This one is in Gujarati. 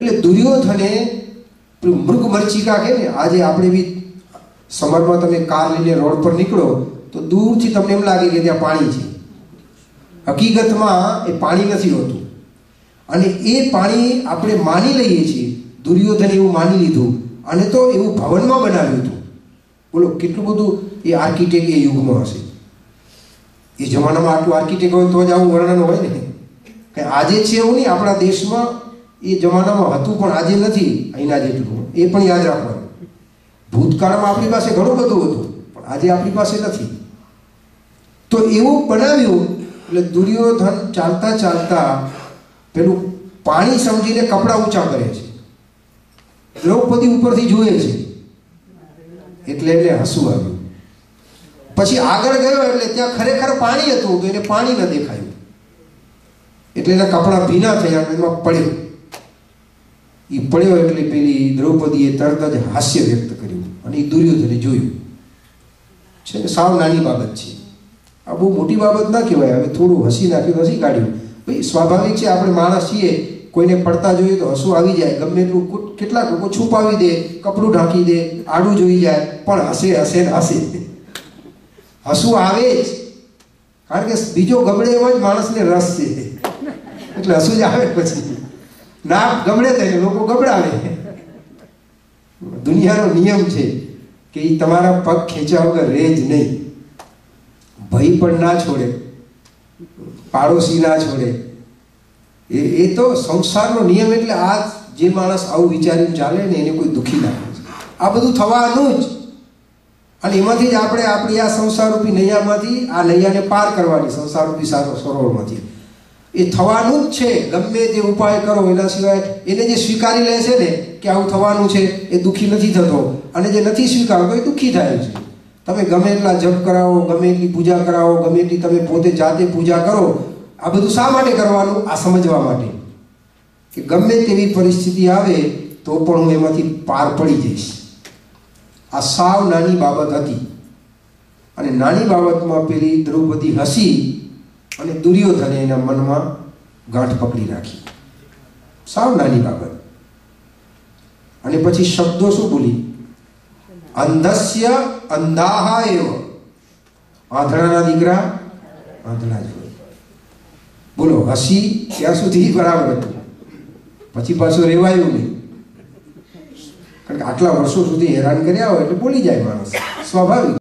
એટલે દુર્યોધને મૃગ મરીચિકા કે ને, આજે આપણે બી સમરમાં તમે કાર લઈને રોડ પર નીકળો તો દૂરથી તમને એમ લાગે કે ત્યાં પાણી છે. હકીકતમાં એ પાણી નથી હોતું. અને એ પાણી આપણે માની લઈએ છીએ. દુર્યોધને એવું માની લીધું અને તો એવું ભવનમાં બનાવ્યું હતું. બોલો કેટલું બધું એ આર્કિટેક્ટ એ યુગમાં હશે. એ જમાનામાં આટલું આર્કિટેક્ટ હોય તો જ આવું વર્ણન હોય ને. કે આજે છે એવું નહીં, આપણા દેશમાં એ જમાનામાં હતું પણ આજે નથી અહીંના જેટલું. એ પણ યાદ રાખવાનું. ભૂતકાળમાં આપણી પાસે ઘણું બધું હતું પણ આજે આપણી પાસે નથી. તો એવું બનાવ્યું. એટલે દુર્યોધન ચાલતા ચાલતા પેલું પાણી સમજીને કપડાં ઊંચા કરે છે. દ્રૌપદી ઉપરથી જુએ છે એટલે એને હસવું આવ્યું. પછી આગળ ગયો એટલે ત્યાં ખરેખર પાણી હતું તો એને પાણી ન દેખાયું એટલે એના કપડાં ભીના થયા, એમાં પડ્યો. એ પડ્યો એટલે પેલી દ્રૌપદીએ તરત જ હાસ્ય વ્યક્ત કર્યું અને એ દુર્યોધને જોયું છે ને. સાવ નાની બાબત છે આ, બહુ મોટી બાબત ના કહેવાય. હવે થોડું હસી નાખ્યું, હસી કાઢ્યું. ભાઈ સ્વાભાવિક છે, આપણે માણસ છીએ, કોઈને પડતા જોઈએ તો હસવું આવી જાય. ગમે એટલું કેટલાક લોકો છુપાવી દે, કપડું ઢાંકી દે, આડું જોઈ જાય, પણ હસે હસે ને હસે. હસવું આવે જ, કારણ કે બીજો ગબડે એમાં જ માણસને રસ છે એટલે હસવું જ આવે. પછી ના ગબડે થાય લોકો ગબડાવે. દુનિયાનો નિયમ છે કે એ તમારા પગ ખેંચ્યા વગર રહે જ નહીં. ભાઈ પણ ના છોડે, પાડોશી ના છોડે. એ તો સંસારનો નિયમ. એટલે આ જે માણસ આવું વિચારીને ચાલે ને એને કોઈ દુઃખી ના કરે. આ બધું થવાનું જ. અને એમાંથી જ આપણે આપણી આ સંસારરૂપી નૈયામાંથી આ નૈયાને પાર કરવાની, સંસારરૂપી સરોવરમાંથી. એ થવાનું જ છે. ગમે તે ઉપાય કરો એના સિવાય એને જે સ્વીકારી લે છે ને કે આવું થવાનું છે એ દુઃખી નથી થતો. અને જે નથી સ્વીકારતો એ દુઃખી થાય છે. તમે ગમે એટલા જપ કરાવો, ગમે એટલી પૂજા કરાવો, ગમે એટલી તમે પોતે જાતે પૂજા કરો, આ બધું શા માટે કરવાનું? આ સમજવા માટે કે ગમે તેવી પરિસ્થિતિ આવે તો પણ હું એમાંથી પાર પડી જઈશ. આ સાવ નાની બાબત હતી. અને નાની બાબતમાં પેલી દ્રૌપદી હસી અને દુર્યોધને એના મનમાં ગાંઠ પકડી રાખી. સાવ નાની બાબત. અને પછી શબ્દો શું બોલી? અંધસ્ય અંધાહા એવ. આંધળાના દીકરા આંધળા જ હોય. બોલો, હસી ત્યાં સુધી બરાબર હતું, પછી પાછું રેવાયું નહીં. કારણ કે આટલા વર્ષો સુધી હેરાન કર્યા હોય એટલે બોલી જાય માણસ, સ્વાભાવિક.